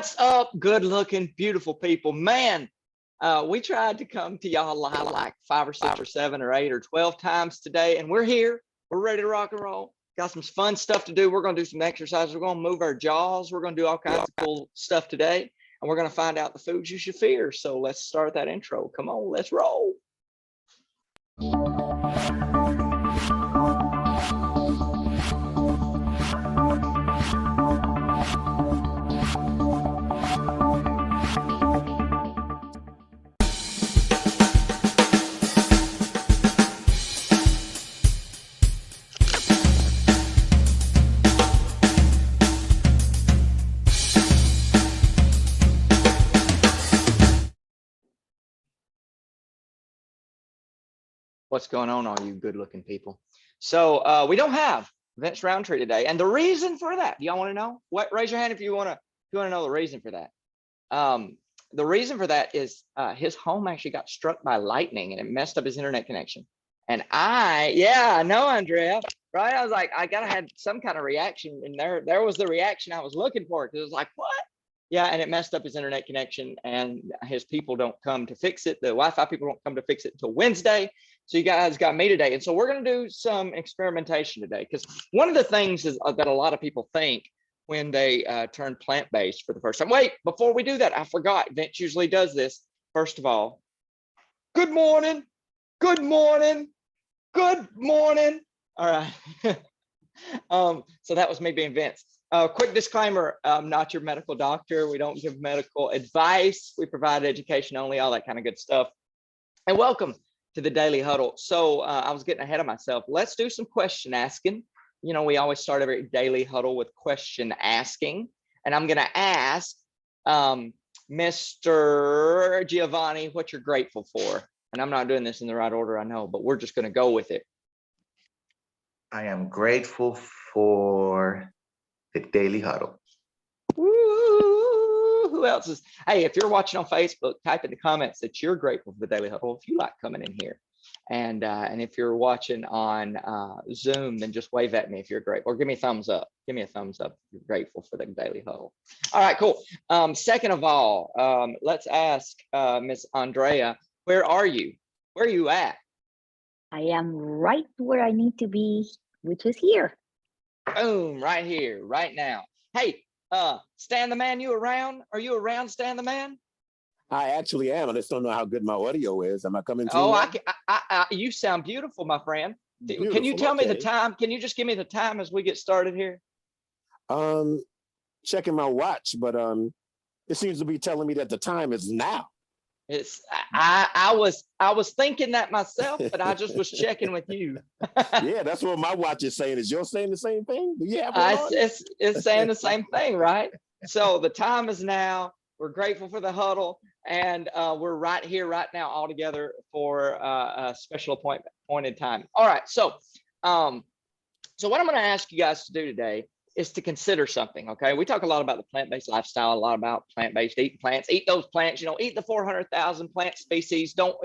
What's up, good looking, beautiful people? Man, we tried to come to y'all live like 5 or 6 or 7 or 8 or 12 times today, and we're here. We're ready to rock and roll. Got some fun stuff to do. We're going to do some exercises. We're going to move our jaws. We're going to do all kinds of cool stuff today, and we're going to find out the foods you should fear. So let's start that intro. Come on, let's roll. What's going on, all you good-looking people? So we don't have Vince Rountree today, and the reason for that, do y'all want to know? What? Raise your hand if you want to know the reason for that. The reason for that is his home actually got struck by lightning, and it messed up his internet connection. And I know, Andrea, right? I was like, I gotta have some kind of reaction, and there was the reaction I was looking for, because it was like, what? Yeah, and it messed up his internet connection, and his people don't come to fix it. The Wi-Fi people don't come to fix it until Wednesday. So you guys got me today. And so we're going to do some experimentation today, because one of the things is that a lot of people think when they turn plant-based for the first time. Wait, before we do that, I forgot. Vince usually does this. First of all, good morning, good morning, good morning. All right. So that was me being Vince. Quick disclaimer, I'm not your medical doctor. We don't give medical advice. We provide education only, all that kind of good stuff. And welcome to the Daily Huddle. So I was getting ahead of myself. Let's do some question asking. You know, we always start every Daily Huddle with question asking. And I'm going to ask Mr. Giovanni what you're grateful for. And I'm not doing this in the right order, I know, but we're just going to go with it. I am grateful for the Daily Huddle. Who else is? Hey, if you're watching on Facebook, type in the comments that you're grateful for the Daily Huddle if you like coming in here. And if you're watching on Zoom, then just wave at me if you're grateful, or give me a thumbs up. Give me a thumbs up if you're grateful for the Daily Huddle. All right, cool. Second of all, let's ask Miss Andrea, where are you? Where are you at? I am right where I need to be, which is here. Boom, right here, right now. Hey, Stan the Man, you around? Are you around, Stan the Man? I actually am. I just don't know how good my audio is. Am I coming through? Oh, you sound beautiful, my friend. Beautiful. Can you tell me the time? Can you just give me the time as we get started here? Checking my watch, but it seems to be telling me that the time is now. It's I was thinking that myself, but I just was checking with you. Yeah, that's what my watch is saying. Is yours saying the same thing? Yeah, it's saying the same thing, right? So the time is now. We're grateful for the huddle, and we're right here, right now, all together for a special appointed time. All right, so what I'm going to ask you guys to do today is to consider something. Okay, we talk a lot about the plant-based lifestyle, a lot about plant-based, eating plants, eat those plants, you know, eat the 400,000 plant species. Don't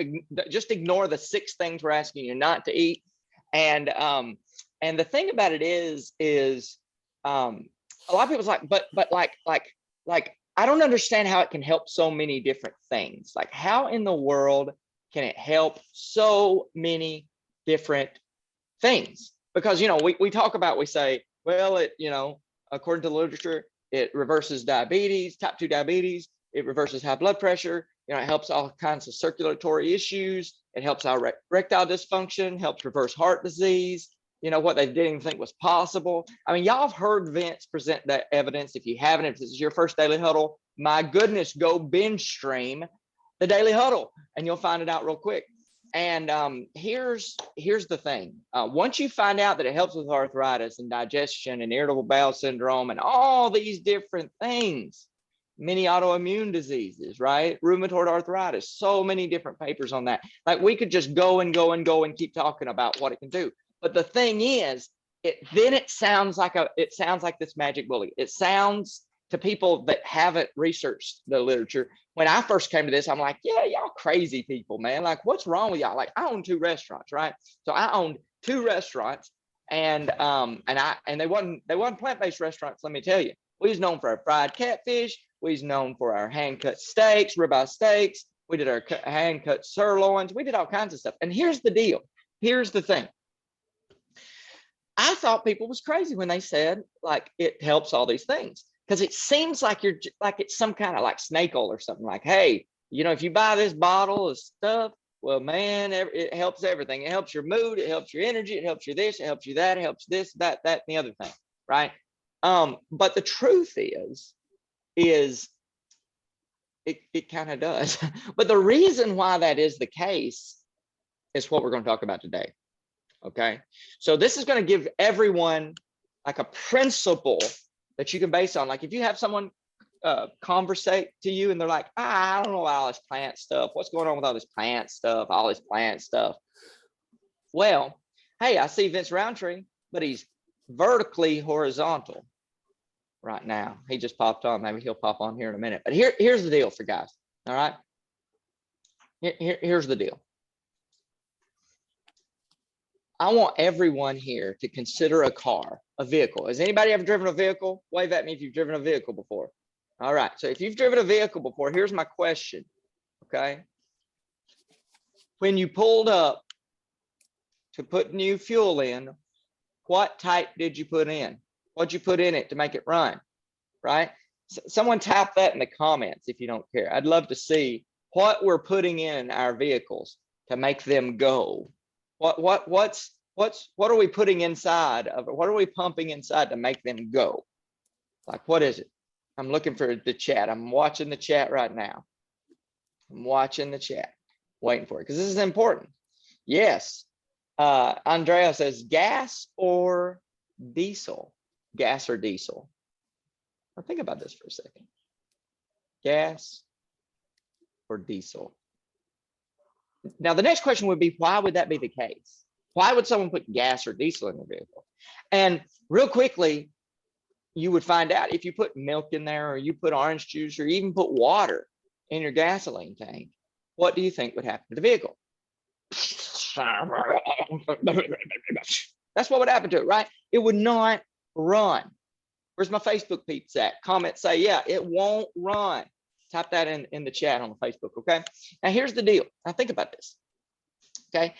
just ignore the 6 things we're asking you not to eat. And the thing about it is a lot of people's like, but like I don't understand how it can help so many different things. Like, how in the world can it help so many different things? Because, you know, we talk about, we say, well, it, you know, according to the literature, it reverses diabetes, type 2 diabetes. It reverses high blood pressure. You know, it helps all kinds of circulatory issues. It helps our erectile dysfunction, helps reverse heart disease. You know, what they didn't even think was possible. I mean, y'all have heard Vince present that evidence. If you haven't, if this is your first Daily Huddle, my goodness, go binge stream the Daily Huddle and you'll find it out real quick. And here's the thing. Once you find out that it helps with arthritis and digestion and irritable bowel syndrome and all these different things, many autoimmune diseases, right? Rheumatoid arthritis, so many different papers on that. Like, we could just go and keep talking about what it can do. But the thing is, it sounds like this magic bullet. It sounds to people that haven't researched the literature. When I first came to this, I'm like, yeah, y'all crazy people, man. Like, what's wrong with y'all? Like, I own 2 restaurants, right? So I owned 2 restaurants, and they wasn't plant-based restaurants, let me tell you. We was known for our fried catfish, We's known for our hand cut steaks, ribeye steaks. We did our hand cut sirloins. We did all kinds of stuff. And here's the deal. Here's the thing. I thought people was crazy when they said like it helps all these things, because it seems like you're like it's some kind of like snake oil or something, like, hey, you know, if you buy this bottle of stuff, well, man, it helps everything. It helps your mood, it helps your energy, it helps you this, it helps you that, it helps this, that, and the other thing, right? But the truth is it kind of does. But the reason why that is the case is what we're going to talk about today. Okay, so this is going to give everyone like a principle that you can base on. Like if you have someone conversate to you and they're like, I don't know about all this plant stuff. What's going on with all this plant stuff, all this plant stuff? Well, hey, I see Vince Rountree, but he's vertically horizontal right now. He just popped on. Maybe he'll pop on here in a minute. But here's the deal for guys. All right. Here's the deal. I want everyone here to consider a car, a vehicle. Has anybody ever driven a vehicle? Wave at me if you've driven a vehicle before. All right. So if you've driven a vehicle before, here's my question. Okay. When you pulled up to put new fuel in, what type did you put in? What'd you put in it to make it run? Right? Someone type that in the comments if you don't care. I'd love to see what we're putting in our vehicles to make them go. What are we putting inside of it? What are we pumping inside to make them go? Like, what is it? I'm looking for the chat. I'm watching the chat right now. I'm watching the chat, waiting for it, because this is important. Yes. Andrea says gas or diesel. Gas or diesel. Now think about this for a second. Gas or diesel. Now, the next question would be, why would that be the case? Why would someone put gas or diesel in their vehicle? And real quickly, you would find out if you put milk in there, or you put orange juice, or even put water in your gasoline tank, what do you think would happen to the vehicle? That's what would happen to it, right? It would not run. Where's my Facebook peeps at? Comment, say, yeah, it won't run. Type that in the chat on the Facebook, okay? Now, here's the deal. Now, think about this, okay?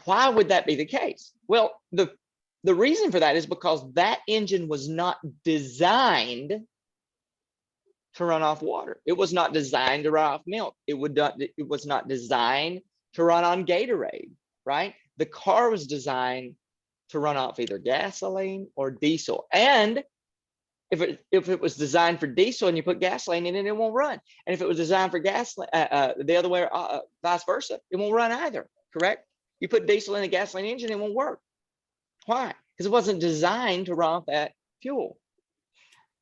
Why would that be the case? Well, the reason for that is because that engine was not designed to run off water. It was not designed to run off milk. It was not designed to run on Gatorade, right? The car was designed to run off either gasoline or diesel. And if it was designed for diesel and you put gasoline in it, it won't run. And if it was designed for gasoline, the other way, vice versa, it won't run either, correct? You put diesel in a gasoline engine, it won't work. Why? Because it wasn't designed to run off that fuel.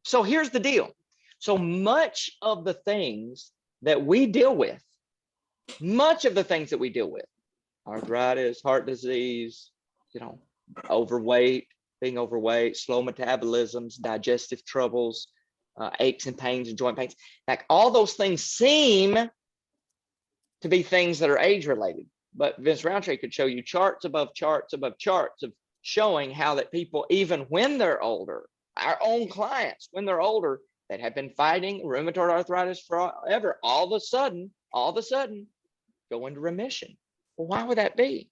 So here's the deal. So much of the things that we deal with, arthritis, heart disease, you know, being overweight, slow metabolisms, digestive troubles, aches and pains and joint pains, like all those things seem to be things that are age related. But Vince Rountree could show you charts above charts above charts of showing how that people, even when they're older, our own clients, when they're older, that have been fighting rheumatoid arthritis forever, all of a sudden go into remission. Well, why would that be?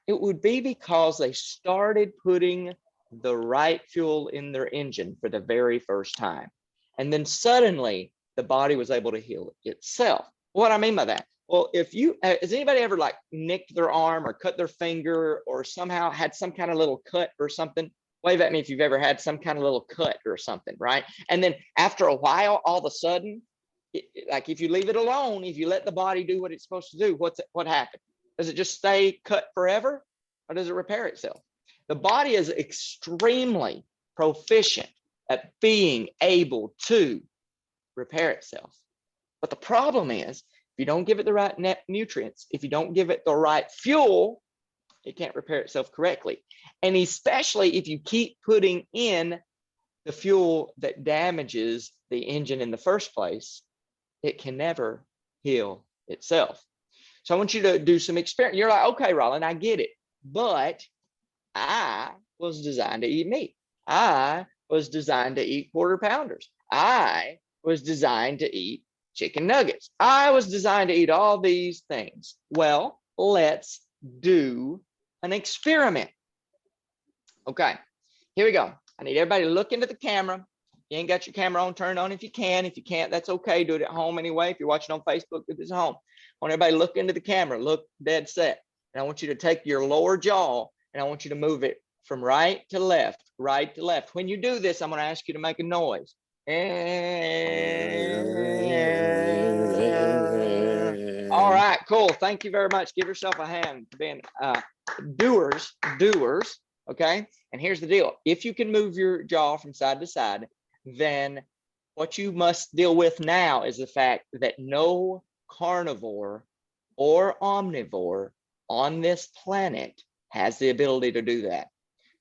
It would be because they started putting the right fuel in their engine for the very first time. And then suddenly the body was able to heal itself. What I mean by that? Well, has anybody ever like nicked their arm or cut their finger or somehow had some kind of little cut or something? Wave at me if you've ever had some kind of little cut or something, right? And then after a while, all of a sudden, like if you leave it alone, if you let the body do what it's supposed to do, what happens? Does it just stay cut forever, or does it repair itself? The body is extremely proficient at being able to repair itself. But the problem is, if you don't give it the right nutrients, if you don't give it the right fuel, it can't repair itself correctly. And especially if you keep putting in the fuel that damages the engine in the first place, it can never heal itself. So I want you to do some experiment. You're like, okay, Rawlin, I get it. But I was designed to eat meat. I was designed to eat quarter pounders. I was designed to eat chicken nuggets. I was designed to eat all these things. Well, let's do an experiment. Okay, here we go. I need everybody to look into the camera. You ain't got your camera on, turn it on if you can. If you can't, that's okay. Do it at home anyway. If you're watching on Facebook, do this at home. I want everybody to look into the camera, look dead set. And I want you to take your lower jaw and I want you to move it from right to left, right to left. When you do this, I'm going to ask you to make a noise. All right, cool. Thank you very much. Give yourself a hand for being doers. Okay. And here's the deal. If you can move your jaw from side to side, then what you must deal with now is the fact that no carnivore or omnivore on this planet has the ability to do that.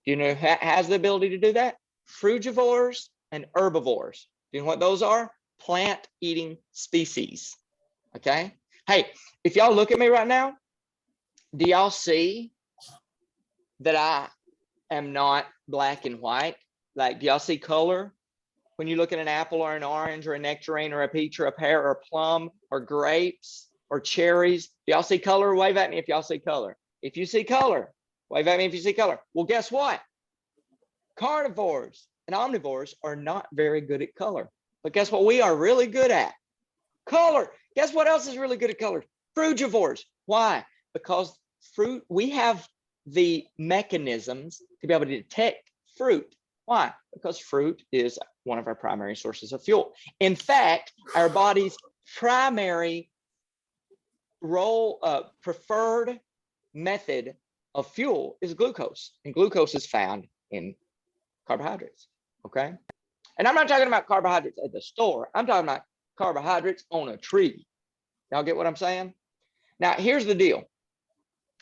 Do you know who has the ability to do that? Frugivores and herbivores. Do you know what those are? Plant-eating species. Okay. Hey, if y'all look at me right now, do y'all see that I am not black and white? Like, do y'all see color? When you look at an apple or an orange or a nectarine or a peach or a pear or a plum or grapes or cherries, do y'all see color? Wave at me if y'all see color. If you see color, wave at me if you see color. Well, guess what? Carnivores and omnivores are not very good at color. But guess what we are really good at? Color. Guess what else is really good at color? Frugivores. Why? Because fruit, we have the mechanisms to be able to detect fruit. Why? Because fruit is one of our primary sources of fuel. In fact, our body's primary preferred method of fuel is glucose, and glucose is found in carbohydrates. Okay, and I'm not talking about carbohydrates at the store. I'm talking about carbohydrates on a tree. Y'all get what I'm saying? Now, here's the deal.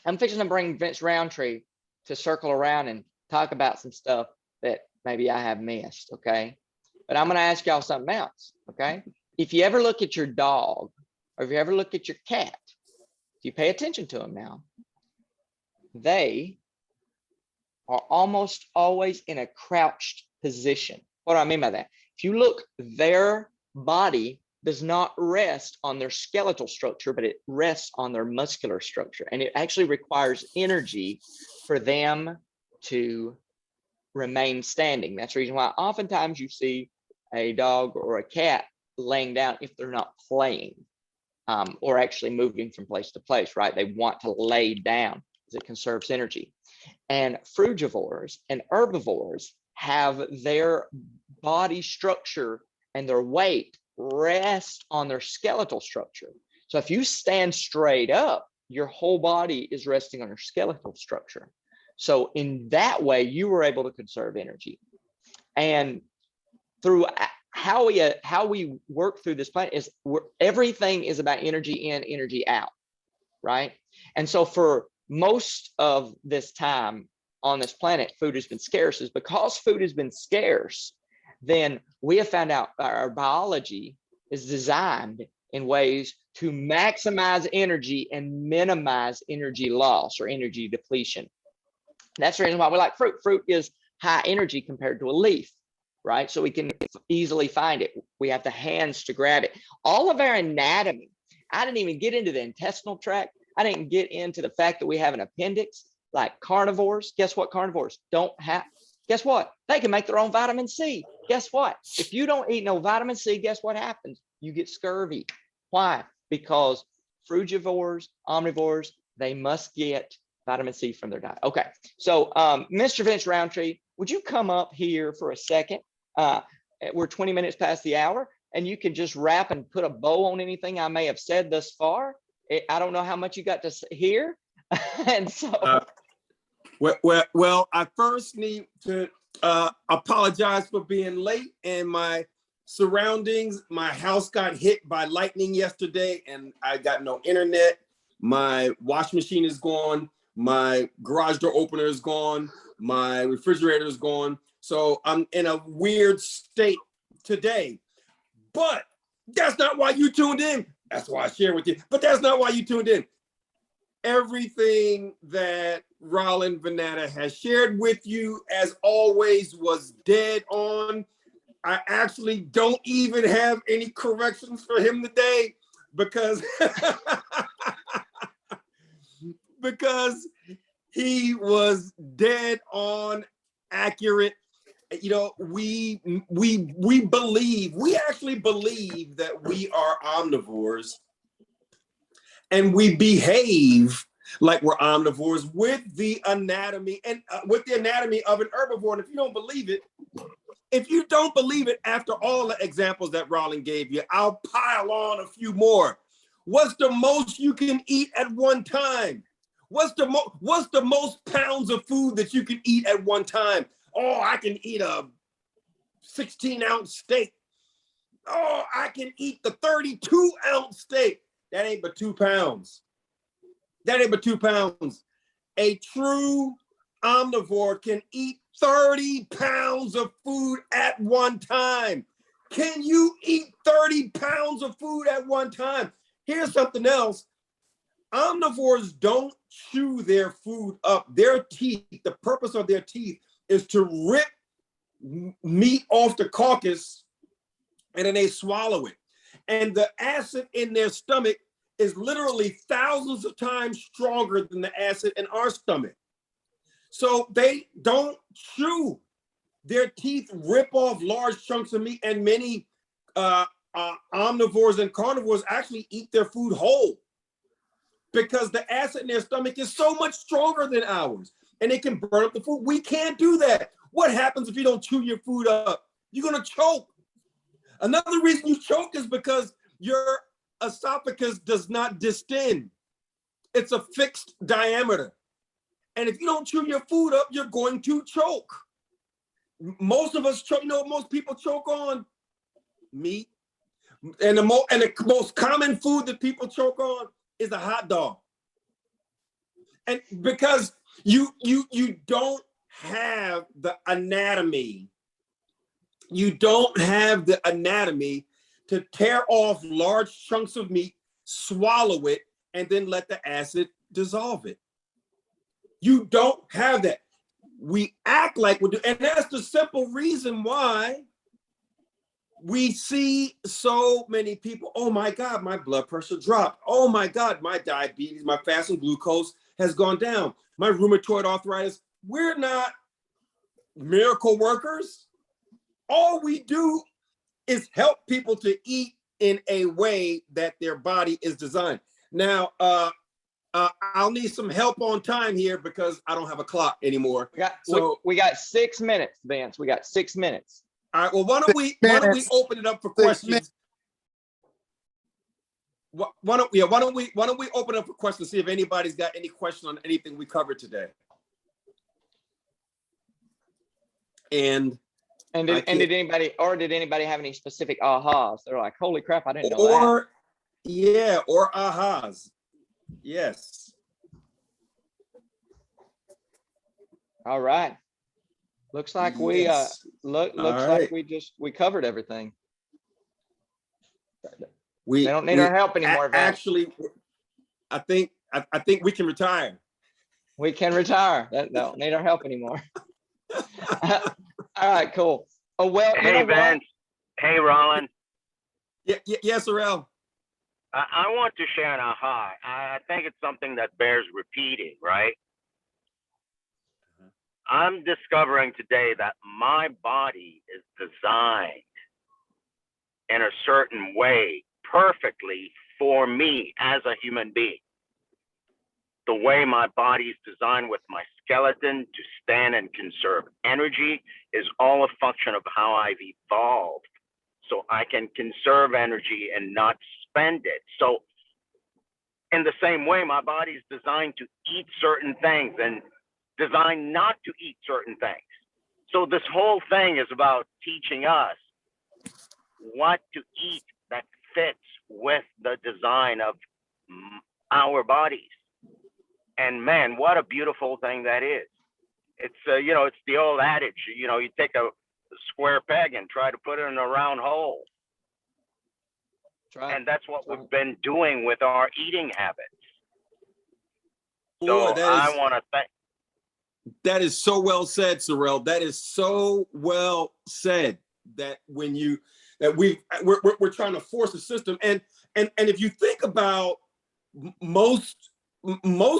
I'm fixing to bring Vince Rountree to circle around and talk about some stuff that maybe I have missed, okay? But I'm gonna ask y'all something else, okay? If you ever look at your dog, or if you ever look at your cat, if you pay attention to them now, they are almost always in a crouched position. What do I mean by that? If you look, their body does not rest on their skeletal structure, but it rests on their muscular structure. And it actually requires energy for them to remain standing. That's the reason why oftentimes you see a dog or a cat laying down if they're not playing or actually moving from place to place, right? They want to lay down because it conserves energy. And frugivores and herbivores have their body structure and their weight rest on their skeletal structure. So if you stand straight up, your whole body is resting on your skeletal structure. So in that way, you were able to conserve energy. And through how we work through this planet is everything is about energy in, energy out, right? And so for most of this time on this planet, food has been scarce. Is because food has been scarce, then we have found out our biology is designed in ways to maximize energy and minimize energy loss or energy depletion. That's the reason why we like fruit. Fruit is high energy compared to a leaf, right? So we can easily find it. We have the hands to grab it. All of our anatomy, I didn't even get into the intestinal tract. I didn't get into the fact that we have an appendix like carnivores. Guess what carnivores don't have? Guess what? They can make their own vitamin C. Guess what? If you don't eat no vitamin C, guess what happens? You get scurvy. Why? Because frugivores, omnivores, they must get vitamin C from their diet. Okay, so Mr. Vince Rountree, would you come up here for a second? We're 20 minutes past the hour, and you can just wrap and put a bow on anything I may have said thus far. I don't know how much you got to hear. And so. Well, I first need to apologize for being late, and my surroundings, my house got hit by lightning yesterday, and I got no internet. My wash machine is gone. My garage door opener is gone. My refrigerator is gone. So I'm in a weird state today, but that's not why you tuned in. That's why I share with you, but that's not why you tuned in. Everything that Rawlin Vanatta has shared with you, as always, was dead on. I actually don't even have any corrections for him today because because he was dead on accurate. You know, we actually believe that we are omnivores, and we behave like we're omnivores with the anatomy and with the anatomy of an herbivore. And if you don't believe it, after all the examples that Rawlin gave you, I'll pile on a few more. What's the most you can eat at one time? What's the most pounds of food that you can eat at one time? Oh, I can eat a 16-ounce steak. Oh, I can eat the 32-ounce steak. That ain't but 2 pounds. That ain't but 2 pounds. A true omnivore can eat 30 pounds of food at one time. Can you eat 30 pounds of food at one time? Here's something else. Omnivores don't chew their food up. Their teeth, the purpose of their teeth is to rip meat off the carcass, and then they swallow it. And the acid in their stomach is literally thousands of times stronger than the acid in our stomach. So they don't chew. Their teeth rip off large chunks of meat, and many omnivores and carnivores actually eat their food whole because the acid in their stomach is so much stronger than ours, and it can burn up the food. We can't do that. What happens if you don't chew your food up? You're gonna choke. Another reason you choke is because your esophagus does not distend. It's a fixed diameter. And if you don't chew your food up, you're going to choke. Most of us choke, you know what most people choke on? Meat. And the most common food that people choke on is a hot dog. And because you don't have the anatomy, to tear off large chunks of meat, swallow it, and then let the acid dissolve it. You don't have that. We act like we do, and that's the simple reason why we see so many people. Oh my God, my blood pressure dropped. Oh my God, my diabetes, my fasting glucose has gone down. My rheumatoid arthritis. We're not miracle workers. All we do is help people to eat in a way that their body is designed. Now, I'll need some help on time here because I don't have a clock anymore. We got 6 minutes, Vince. We got 6 minutes. All right. Well, why don't we open it up for questions? Why don't we open up for questions? See if anybody's got any question on anything we covered today. And did anybody have any specific ahas? They're like, holy crap, I didn't know that. Or ahas. Yes. All right. Looks like we we covered everything. They don't need our help anymore. Actually, I think we can retire. We can retire. They don't need our help anymore. All right, cool. Oh well. Hey Vince. Hey Rawlin. Yes, Arel. I want to share an aha. I think it's something that bears repeating, right? I'm discovering today that my body is designed in a certain way perfectly for me as a human being. The way my body is designed with my skeleton to stand and conserve energy is all a function of how I've evolved. So I can conserve energy and not spend it. So in the same way, my body is designed to eat certain things and designed not to eat certain things. So this whole thing is about teaching us what to eat that fits with the design of our bodies. And man, what a beautiful thing that is. It's, it's the old adage, you take a square peg and try to put it in a round hole. Right. And that's what we've been doing with our eating habits. So I want to thank. That is so well said, Sorrel. That is so well said. that we're trying to force a system. And if you think about most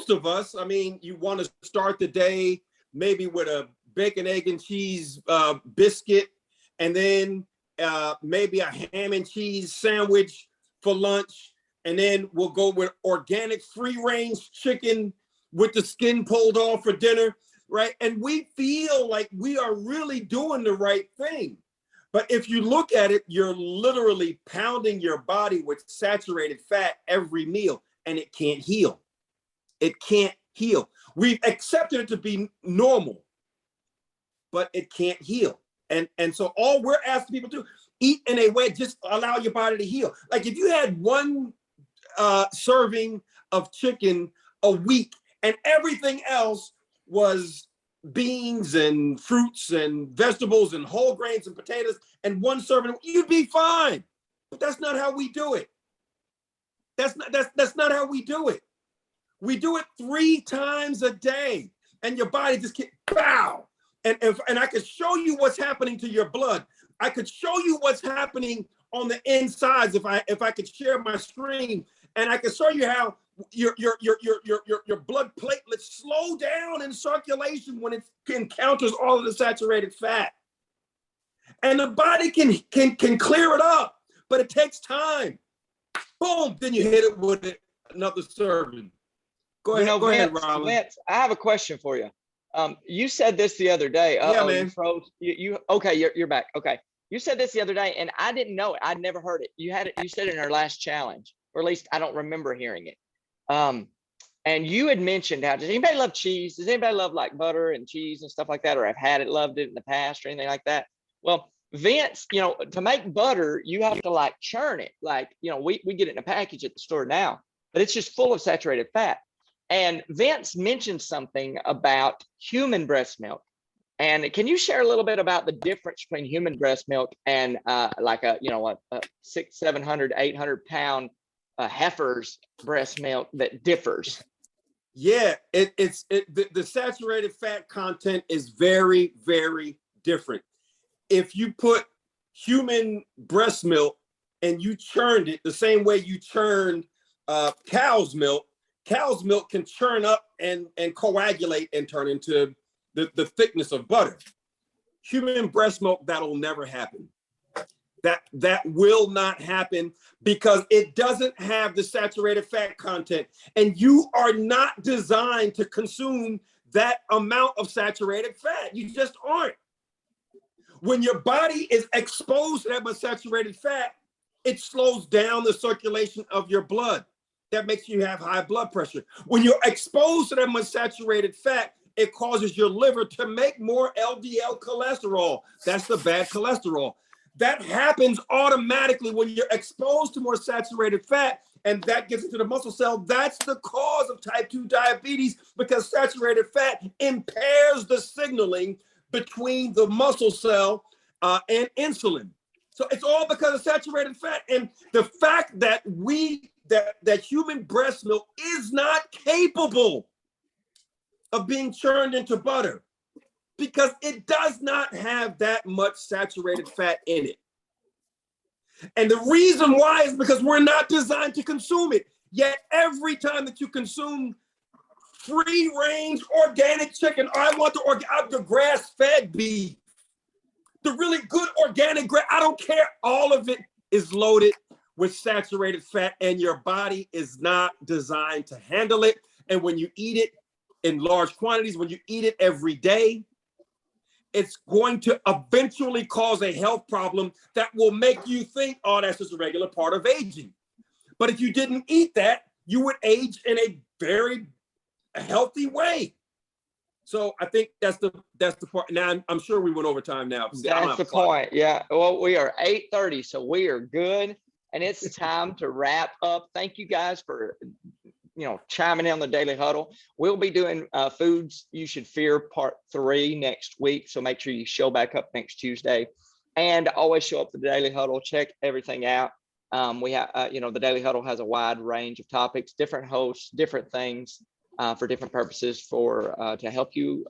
of us, I mean, you want to start the day maybe with a bacon, egg, and cheese biscuit, and then maybe a ham and cheese sandwich for lunch, and then we'll go with organic free-range chicken with the skin pulled off for dinner, right? And we feel like we are really doing the right thing. But if you look at it, you're literally pounding your body with saturated fat every meal, and it can't heal. It can't heal. We've accepted it to be normal, but it can't heal. And so all we're asking people to do, eat in a way, just allow your body to heal. Like if you had one serving of chicken a week and everything else was beans and fruits and vegetables and whole grains and potatoes and one serving, you'd be fine. But that's not how we do it. That's not how we do it. We do it 3 times a day, and your body just can't bow. And I could show you what's happening to your blood. I could show you what's happening on the insides if I could share my screen, and I could show you how your blood platelets slow down in circulation when it encounters all of the saturated fat. And the body can clear it up, but it takes time. Boom, then you hit it with another serving. Go ahead, Rawlin. Vance, I have a question for you. You said this the other day. Yeah, man. Okay, you're back. Okay. You said this the other day, and I didn't know it. I'd never heard it. You said it in our last challenge, or at least I don't remember hearing it. And you had mentioned how, does anybody love cheese? Does anybody love like butter and cheese and stuff like that, or have had it, loved it in the past or anything like that? Well, Vince, to make butter, you have to like churn it. Like, we get it in a package at the store now, but it's just full of saturated fat. And Vince mentioned something about human breast milk. And can you share a little bit about the difference between human breast milk and like a 600, 700, 800 pound heifer's breast milk that differs? Yeah, the saturated fat content is very, very different. If you put human breast milk and you churned it the same way you churned cow's milk can churn up and coagulate and turn into the thickness of butter. Human breast milk, that'll never happen. That will not happen because it doesn't have the saturated fat content, and you are not designed to consume that amount of saturated fat. You just aren't. When your body is exposed to that much saturated fat, it slows down the circulation of your blood. That makes you have high blood pressure. When you're exposed to that much saturated fat, it causes your liver to make more LDL cholesterol. That's the bad cholesterol. That happens automatically when you're exposed to more saturated fat, and that gets into the muscle cell. That's the cause of type 2 diabetes, because saturated fat impairs the signaling between the muscle cell and insulin. So it's all because of saturated fat. And the fact that that human breast milk is not capable of being churned into butter because it does not have that much saturated fat in it. And the reason why is because we're not designed to consume it. Yet every time that you consume free-range organic chicken, I want the grass-fed beef, the really good organic grass, I don't care. All of it is loaded with saturated fat, and your body is not designed to handle it. And when you eat it in large quantities, when you eat it every day, it's going to eventually cause a health problem that will make you think, oh, that's just a regular part of aging. But if you didn't eat that, you would age in a very healthy way. So I think that's the part. Now I'm sure we went over time now. That's the point. Yeah. Well, we are 8:30, so we are good, and it's time to wrap up. Thank you guys for chiming in on the Daily Huddle. We'll be doing Foods You Should Fear Part 3 next week, so make sure you show back up next Tuesday, and always show up to the Daily Huddle. Check everything out. We have, the Daily Huddle has a wide range of topics, different hosts, different things for different purposes to help you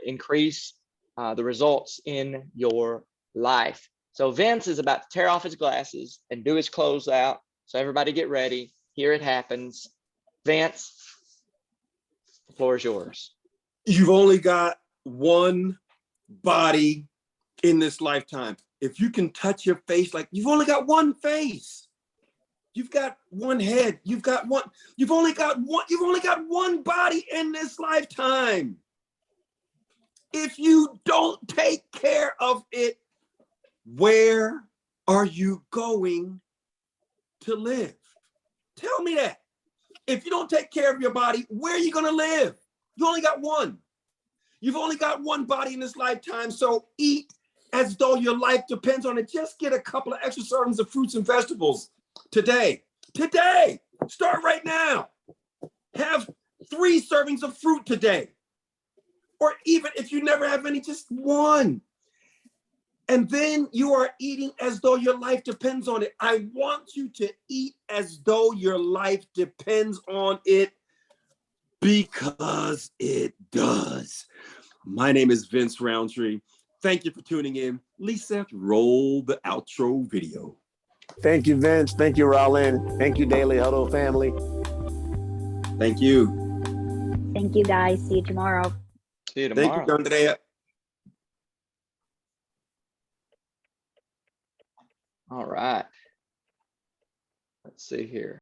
increase the results in your life. So So Vince is about to tear off his glasses and do his close out. So everybody get ready. Here it happens. Vince, the floor is yours. You've only got one body in this lifetime. If you can touch your face, like you've only got one face. You've got one head. You've only got one body in this lifetime. If you don't take care of it, where are you going to live? Tell me that. If you don't take care of your body, where are you going to live? You only got one. You've only got one body in this lifetime, so eat as though your life depends on it. Just get a couple of extra servings of fruits and vegetables today. Today, start right now. Have 3 servings of fruit today. Or even if you never have any, just one. And then you are eating as though your life depends on it. I want you to eat as though your life depends on it, because it does. My name is Vince Rountree. Thank you for tuning in. Lisa, roll the outro video. Thank you, Vince. Thank you, Rawlin. Thank you, Daily Huddle family. Thank you. Thank you, guys. See you tomorrow. See you Thank tomorrow. you, Andrea. All right. Let's see here.